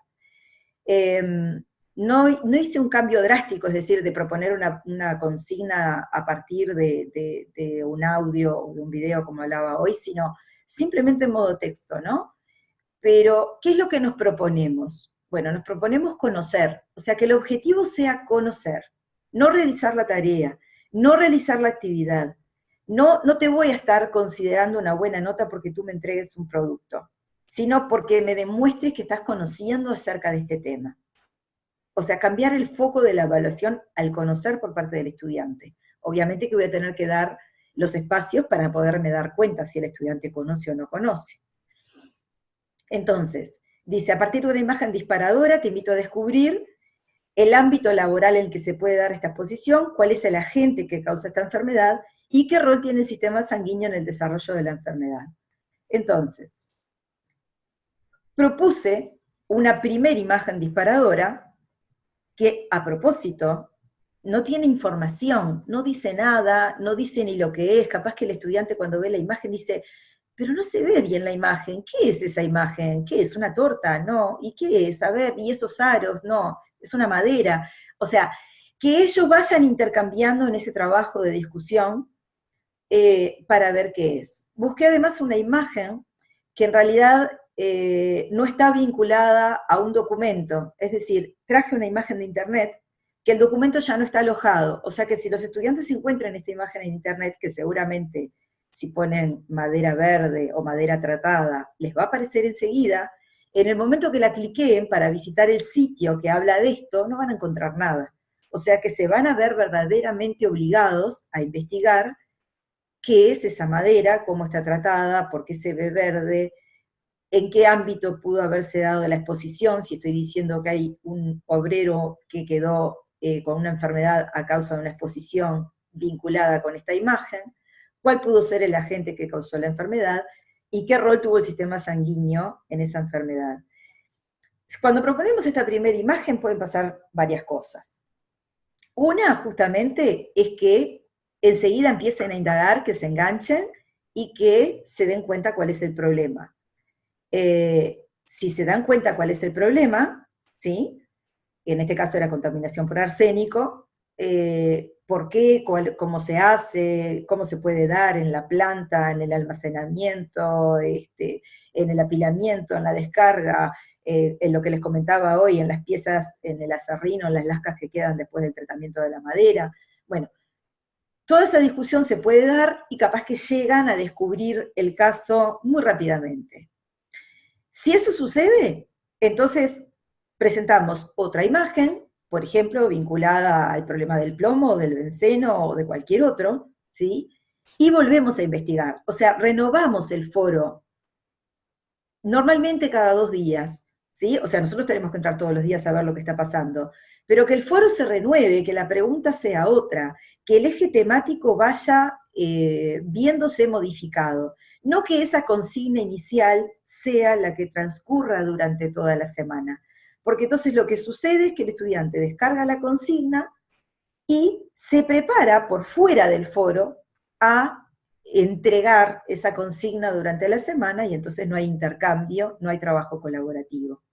No hice un cambio drástico, es decir, de proponer una consigna a partir de un audio o de un video, como hablaba hoy, sino simplemente en modo texto, ¿no? Pero, ¿qué es lo que nos proponemos? Bueno, nos proponemos conocer, o sea, que el objetivo sea conocer, no realizar la tarea, no realizar la actividad. No te voy a estar considerando una buena nota porque tú me entregues un producto, sino porque me demuestres que estás conociendo acerca de este tema. O sea, cambiar el foco de la evaluación al conocer por parte del estudiante. Obviamente que voy a tener que dar los espacios para poderme dar cuenta si el estudiante conoce o no conoce. Entonces, dice, a partir de una imagen disparadora te invito a descubrir el ámbito laboral en el que se puede dar esta exposición, cuál es el agente que causa esta enfermedad, y qué rol tiene el sistema sanguíneo en el desarrollo de la enfermedad. Entonces, propuse una primera imagen disparadora que, a propósito, no tiene información, no dice nada, no dice ni lo que es. Capaz que el estudiante cuando ve la imagen dice, pero no se ve bien la imagen, ¿qué es esa imagen? ¿Qué es? ¿Una torta? No. ¿Y qué es? A ver, ¿y esos aros? No, es una madera. O sea, que ellos vayan intercambiando en ese trabajo de discusión para ver qué es. Busqué además una imagen que en realidad no está vinculada a un documento, es decir, traje una imagen de internet que el documento ya no está alojado, o sea que si los estudiantes encuentran esta imagen en internet, que seguramente si ponen madera verde o madera tratada, les va a aparecer enseguida, en el momento que la cliqueen para visitar el sitio que habla de esto, no van a encontrar nada. O sea que se van a ver verdaderamente obligados a investigar qué es esa madera, cómo está tratada, por qué se ve verde, en qué ámbito pudo haberse dado la exposición, si estoy diciendo que hay un obrero que quedó con una enfermedad a causa de una exposición vinculada con esta imagen, cuál pudo ser el agente que causó la enfermedad, y qué rol tuvo el sistema sanguíneo en esa enfermedad. Cuando proponemos esta primera imagen pueden pasar varias cosas. Una, justamente, es que enseguida empiecen a indagar, que se enganchen, y que se den cuenta cuál es el problema. Si se dan cuenta cuál es el problema, ¿sí? En este caso era contaminación por arsénico, por qué, cómo se hace, cómo se puede dar en la planta, en el almacenamiento, en el apilamiento, en la descarga, en lo que les comentaba hoy, en las piezas, en el aserrín o en las lascas que quedan después del tratamiento de la madera. Bueno, toda esa discusión se puede dar y capaz que llegan a descubrir el caso muy rápidamente. Si eso sucede, entonces presentamos otra imagen, por ejemplo, vinculada al problema del plomo, o del benceno, o de cualquier otro, ¿sí? Y volvemos a investigar. O sea, renovamos el foro, normalmente cada 2 días, ¿sí? O sea, nosotros tenemos que entrar todos los días a ver lo que está pasando, pero que el foro se renueve, que la pregunta sea otra, que el eje temático vaya viéndose modificado. No que esa consigna inicial sea la que transcurra durante toda la semana, porque entonces lo que sucede es que el estudiante descarga la consigna y se prepara por fuera del foro a entregar esa consigna durante la semana y entonces no hay intercambio, no hay trabajo colaborativo.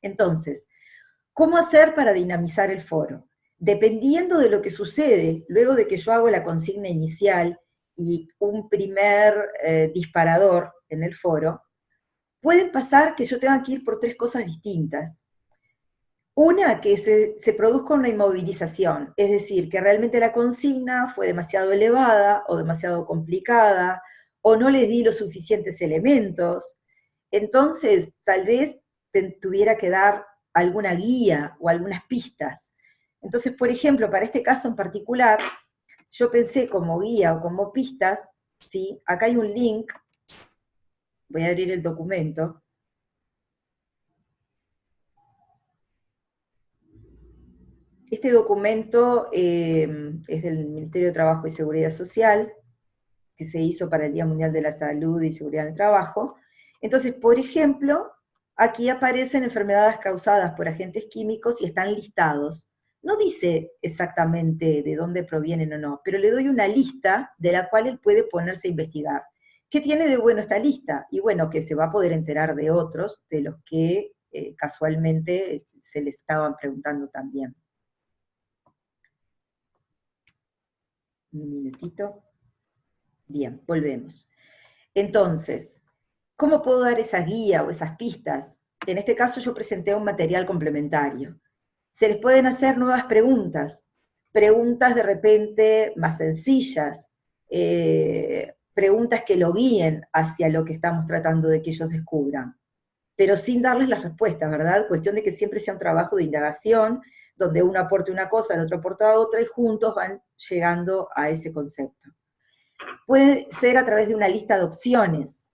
Entonces, ¿cómo hacer para dinamizar el foro? Dependiendo de lo que sucede, luego de que yo hago la consigna inicial y un primer disparador en el foro, puede pasar que yo tenga que ir por 3 cosas distintas. Una, que se produzca una inmovilización, es decir, que realmente la consigna fue demasiado elevada o demasiado complicada, o no le di los suficientes elementos, entonces tal vez tuviera que dar alguna guía o algunas pistas. Entonces, por ejemplo, para este caso en particular, yo pensé como guía o como pistas, ¿sí? Acá hay un link, voy a abrir el documento. Este documento es del Ministerio de Trabajo y Seguridad Social, que se hizo para el Día Mundial de la Salud y Seguridad del Trabajo. Entonces, por ejemplo, aquí aparecen enfermedades causadas por agentes químicos y están listados. No dice exactamente de dónde provienen o no, pero le doy una lista de la cual él puede ponerse a investigar. ¿qué tiene de bueno esta lista? Y bueno, que se va a poder enterar de otros, de los que casualmente se les estaban preguntando también. Un minutito. Bien, volvemos. Entonces, ¿cómo puedo dar esa guía o esas pistas? En este caso yo presenté un material complementario. Se les pueden hacer nuevas preguntas de repente más sencillas, preguntas que lo guíen hacia lo que estamos tratando de que ellos descubran, pero sin darles las respuestas, ¿verdad? Cuestión de que siempre sea un trabajo de indagación, donde uno aporte una cosa, el otro aporta otra, y juntos van llegando a ese concepto. Puede ser a través de una lista de opciones.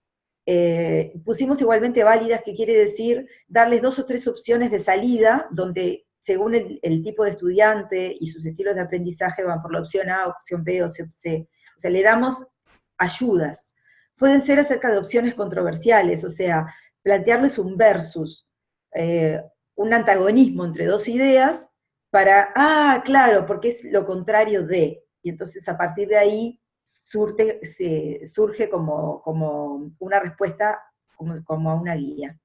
Pusimos igualmente válidas, que quiere decir darles 2 o 3 opciones de salida, donde según el tipo de estudiante y sus estilos de aprendizaje van por la opción A, opción B, opción C. O sea, le damos ayudas. Pueden ser acerca de opciones controversiales, o sea, plantearles un versus, un antagonismo entre 2 ideas, para, claro, porque es lo contrario de, y entonces a partir de ahí surge como una respuesta, como una guía.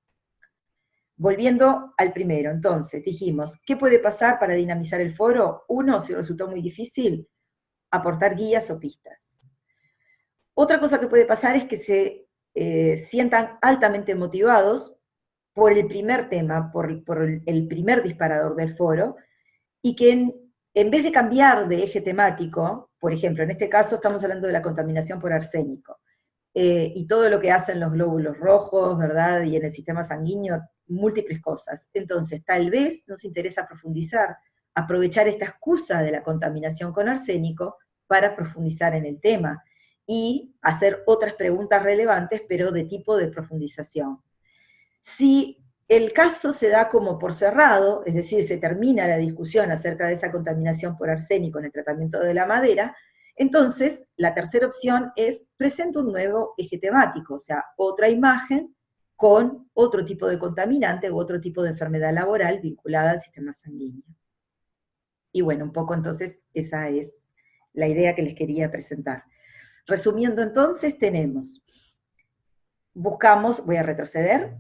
Volviendo al primero, entonces, dijimos, ¿qué puede pasar para dinamizar el foro? Uno, si resultó muy difícil, aportar guías o pistas. Otra cosa que puede pasar es que se sientan altamente motivados por el primer tema, por el primer disparador del foro, y que en vez de cambiar de eje temático, por ejemplo, en este caso estamos hablando de la contaminación por arsénico, y todo lo que hacen los glóbulos rojos, ¿verdad? Y en el sistema sanguíneo, múltiples cosas. Entonces, tal vez nos interesa profundizar, aprovechar esta excusa de la contaminación con arsénico para profundizar en el tema, y hacer otras preguntas relevantes, pero de tipo de profundización. Si el caso se da como por cerrado, es decir, se termina la discusión acerca de esa contaminación por arsénico en el tratamiento de la madera, entonces la tercera opción es presenta un nuevo eje temático, o sea, otra imagen con otro tipo de contaminante u otro tipo de enfermedad laboral vinculada al sistema sanguíneo. Y bueno, un poco entonces esa es la idea que les quería presentar. Resumiendo entonces, buscamos, voy a retroceder,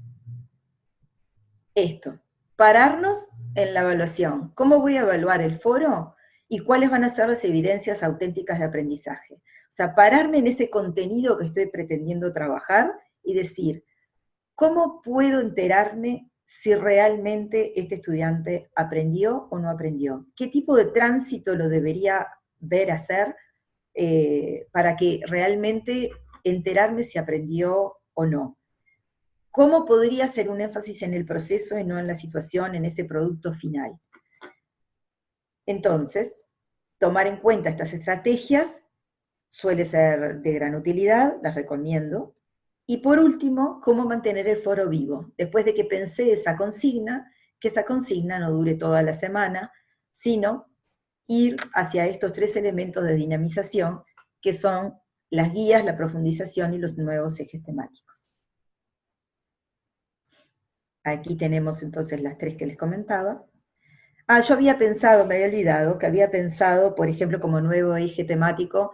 esto, pararnos en la evaluación. ¿Cómo voy a evaluar el foro? ¿Y cuáles van a ser las evidencias auténticas de aprendizaje? O sea, pararme en ese contenido que estoy pretendiendo trabajar y decir, ¿cómo puedo enterarme si realmente este estudiante aprendió o no aprendió? ¿Qué tipo de tránsito lo debería ver hacer para que realmente enterarme si aprendió o no? ¿Cómo podría hacer un énfasis en el proceso y no en la situación, en ese producto final? Entonces, tomar en cuenta estas estrategias suele ser de gran utilidad, las recomiendo. Y por último, cómo mantener el foro vivo. Después de que pensé esa consigna, que esa consigna no dure toda la semana, sino ir hacia estos 3 elementos de dinamización, que son las guías, la profundización y los nuevos ejes temáticos. Aquí tenemos entonces las 3 que les comentaba. Yo había pensado, me había olvidado, que había pensado, por ejemplo, como nuevo eje temático,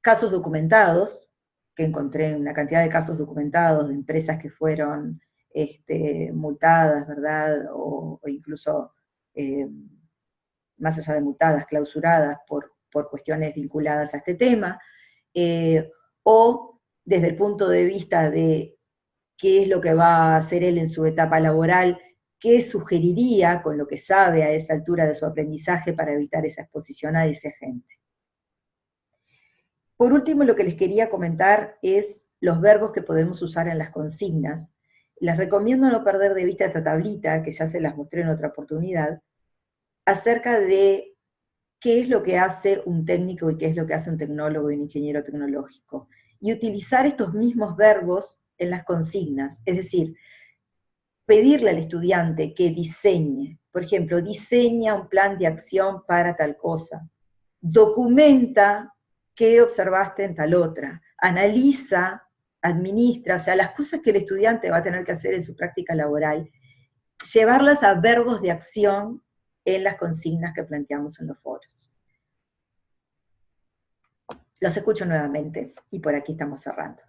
casos documentados, que encontré una cantidad de casos documentados de empresas que fueron multadas, ¿verdad? O incluso, más allá de multadas, clausuradas por cuestiones vinculadas a este tema, o desde el punto de vista de qué es lo que va a hacer él en su etapa laboral, qué sugeriría con lo que sabe a esa altura de su aprendizaje para evitar esa exposición a ese agente. Por último, lo que les quería comentar es los verbos que podemos usar en las consignas. Les recomiendo no perder de vista esta tablita, que ya se las mostré en otra oportunidad, acerca de qué es lo que hace un técnico y qué es lo que hace un tecnólogo y un ingeniero tecnológico. Y utilizar estos mismos verbos en las consignas, es decir, pedirle al estudiante que diseñe, por ejemplo, diseña un plan de acción para tal cosa, documenta qué observaste en tal otra, analiza, administra, o sea, las cosas que el estudiante va a tener que hacer en su práctica laboral, llevarlas a verbos de acción en las consignas que planteamos en los foros. Los escucho nuevamente y por aquí estamos cerrando.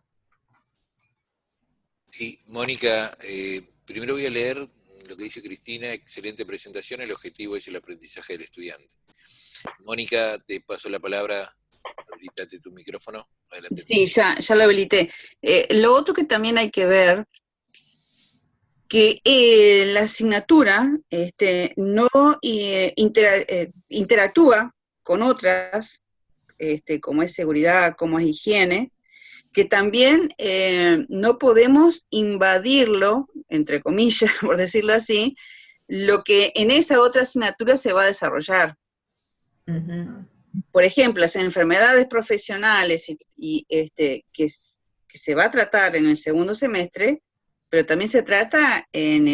Sí, Mónica, primero voy a leer lo que dice Cristina, excelente presentación, el objetivo es el aprendizaje del estudiante. Mónica, te paso la palabra, habilitate tu micrófono, adelante. Sí, ya lo habilité. Lo otro que también hay que ver, que la asignatura no interactúa con otras, como es seguridad, como es higiene, que también no podemos invadirlo, entre comillas, por decirlo así, lo que en esa otra asignatura se va a desarrollar. Uh-huh. Por ejemplo, las enfermedades profesionales que se va a tratar en el segundo semestre, pero también se trata en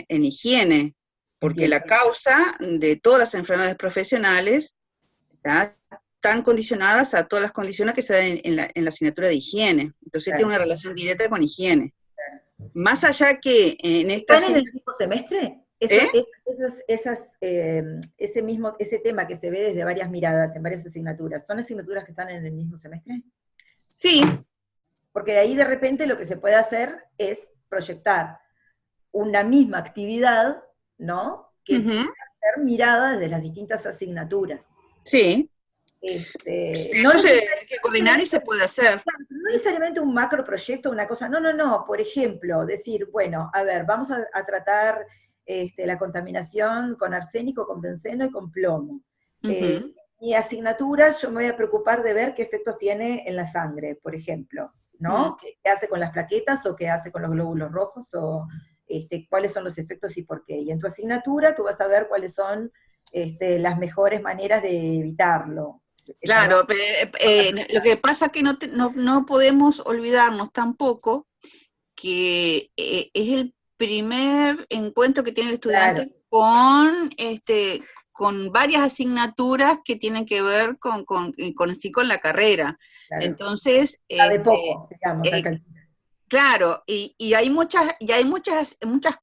higiene, porque la causa de todas las enfermedades profesionales están condicionadas a todas las condiciones que se dan en la asignatura de higiene. Entonces tiene una relación directa con higiene. Más allá que en esta... ¿Están en el mismo semestre? Ese tema que se ve desde varias miradas, en varias asignaturas, ¿son asignaturas que están en el mismo semestre? Sí. Porque de ahí de repente lo que se puede hacer es proyectar una misma actividad, ¿no? Que pueda ser mirada desde las distintas asignaturas. Sí. No se hay que coordinar y se puede hacer. No necesariamente un macroproyecto, una cosa, no, por ejemplo, decir, bueno, a ver, vamos a tratar la contaminación con arsénico, con benceno y con plomo. Mi asignatura, yo me voy a preocupar de ver qué efectos tiene en la sangre, por ejemplo, ¿no? ¿Qué hace con las plaquetas o qué hace con los glóbulos rojos o cuáles son los efectos y por qué? Y en tu asignatura tú vas a ver cuáles son las mejores maneras de evitarlo. Claro, lo que pasa es que no podemos olvidarnos tampoco que es el primer encuentro que tiene el estudiante con varias asignaturas que tienen que ver con la carrera. Claro. Entonces, de poco, digamos, claro, y hay muchas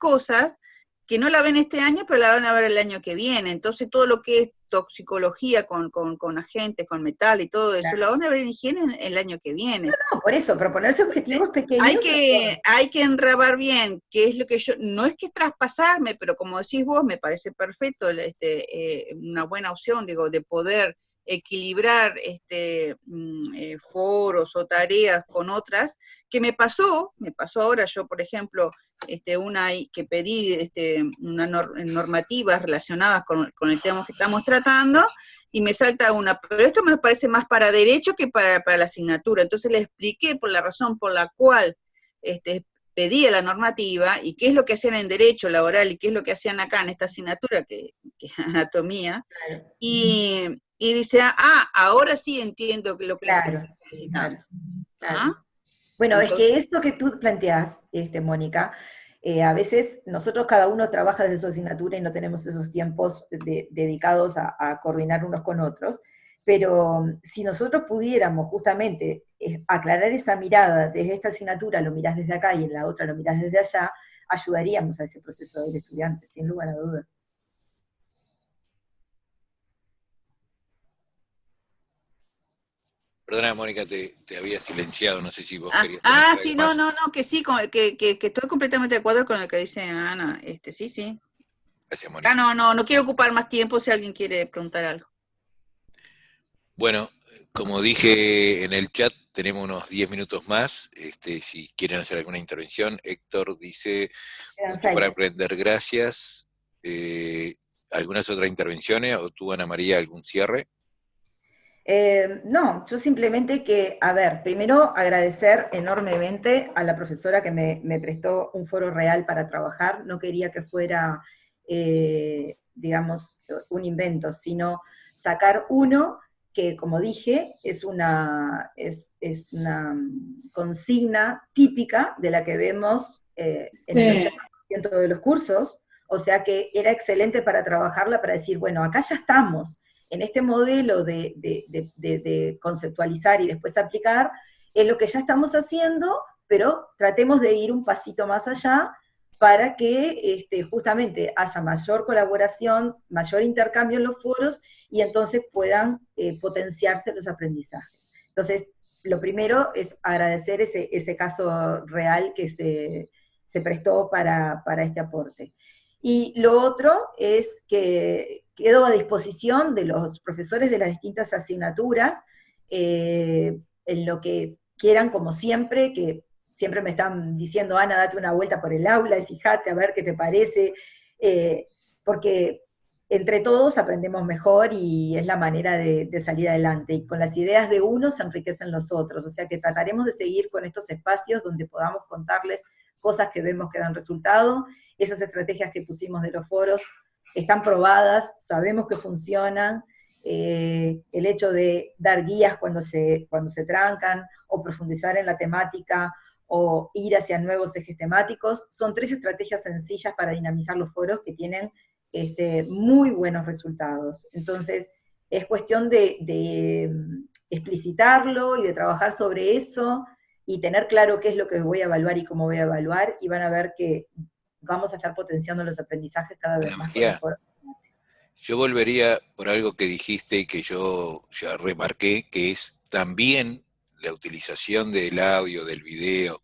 cosas que no la ven este año, pero la van a ver el año que viene. Entonces, todo lo que es toxicología con agentes, con metal y todo eso, la van a ver en higiene el año que viene. No, por eso, proponerse objetivos pequeños. Hay que enrabar bien qué es lo que yo, no es que traspasarme, pero como decís vos, me parece perfecto, una buena opción, digo, de poder equilibrar foros o tareas con otras, que me pasó ahora, yo por ejemplo, una que pedí normativas relacionadas con el tema que estamos tratando, y me salta una, pero esto me parece más para derecho que para la asignatura. Entonces le expliqué por la razón por la cual pedía la normativa, y qué es lo que hacían en derecho laboral, y qué es lo que hacían acá en esta asignatura, que es anatomía, y dice, ahora sí entiendo lo que claro, necesitando. Claro. Bueno, entonces, es que esto que tú planteás, Mónica, a veces nosotros cada uno trabaja desde su asignatura y no tenemos esos tiempos dedicados a coordinar unos con otros, pero si nosotros pudiéramos justamente aclarar esa mirada desde esta asignatura, lo mirás desde acá y en la otra lo mirás desde allá, ayudaríamos a ese proceso del estudiante, sin lugar a dudas. Perdona, Mónica, te había silenciado, no sé si vos querías... sí, no, que sí, que estoy completamente de acuerdo con lo que dice Ana, sí. Gracias, Mónica. No quiero ocupar más tiempo si alguien quiere preguntar algo. Bueno, como dije en el chat, tenemos unos 10 minutos más, si quieren hacer alguna intervención. Héctor dice, mucho para aprender, gracias. ¿Algunas otras intervenciones? ¿O tú, Ana María, algún cierre? No, yo simplemente primero agradecer enormemente a la profesora que me prestó un foro real para trabajar. No quería que fuera, digamos, un invento, sino sacar uno que, como dije, es una consigna típica de la que vemos en el 80% de los cursos, o sea que era excelente para trabajarla, para decir, bueno, acá ya estamos, en este modelo de conceptualizar y después aplicar, es lo que ya estamos haciendo, pero tratemos de ir un pasito más allá para que justamente haya mayor colaboración, mayor intercambio en los foros, y entonces puedan potenciarse los aprendizajes. Entonces, lo primero es agradecer ese caso real que se prestó para este aporte. Y lo otro es que quedo a disposición de los profesores de las distintas asignaturas, en lo que quieran, como siempre, que siempre me están diciendo, Ana, date una vuelta por el aula y fíjate a ver qué te parece, porque entre todos aprendemos mejor y es la manera de salir adelante. Y con las ideas de uno se enriquecen los otros. O sea que trataremos de seguir con estos espacios donde podamos contarles cosas que vemos que dan resultado. Esas estrategias que pusimos de los foros están probadas, sabemos que funcionan. El hecho de dar guías cuando se trancan, o profundizar en la temática, o ir hacia nuevos ejes temáticos, son 3 estrategias sencillas para dinamizar los foros que tienen muy buenos resultados. Entonces, es cuestión de explicitarlo y de trabajar sobre eso, y tener claro qué es lo que voy a evaluar y cómo voy a evaluar, y van a ver que vamos a estar potenciando los aprendizajes cada vez más. Yo volvería por algo que dijiste y que yo ya remarqué, que es también la utilización del audio, del video.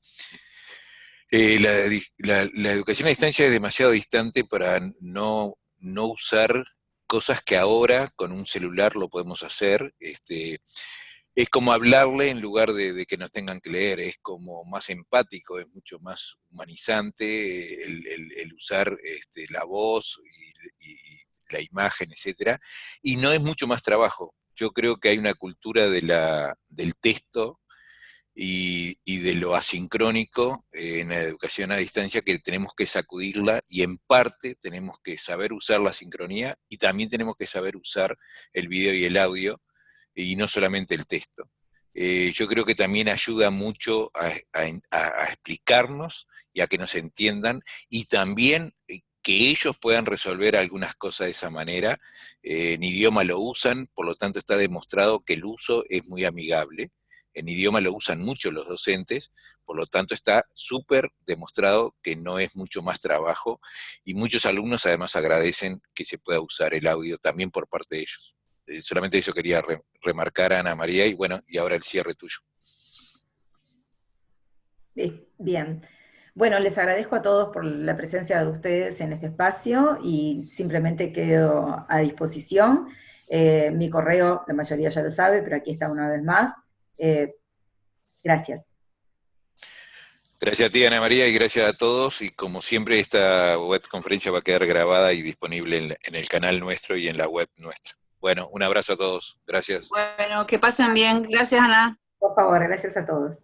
La educación a distancia es demasiado distante para no usar cosas que ahora con un celular lo podemos hacer. Es como hablarle en lugar de que nos tengan que leer, es como más empático, es mucho más humanizante el usar la voz y la imagen, etcétera, y no es mucho más trabajo. Yo creo que hay una cultura del texto y de lo asincrónico en la educación a distancia que tenemos que sacudirla, y en parte tenemos que saber usar la sincronía y también tenemos que saber usar el video y el audio, y no solamente el texto. Yo creo que también ayuda mucho a explicarnos y a que nos entiendan, y también que ellos puedan resolver algunas cosas de esa manera. En idioma lo usan, por lo tanto está demostrado que el uso es muy amigable. En idioma lo usan mucho los docentes, por lo tanto está súper demostrado que no es mucho más trabajo, y muchos alumnos además agradecen que se pueda usar el audio también por parte de ellos. Solamente eso quería remarcar, Ana María, y bueno, y ahora el cierre tuyo. Bien. Bueno, les agradezco a todos por la presencia de ustedes en este espacio, y simplemente quedo a disposición. Mi correo, la mayoría ya lo sabe, pero aquí está una vez más. Gracias. Gracias a ti, Ana María, y gracias a todos, y como siempre esta web conferencia va a quedar grabada y disponible en el canal nuestro y en la web nuestra. Bueno, un abrazo a todos. Gracias. Bueno, que pasen bien. Gracias, Ana. Por favor, gracias a todos.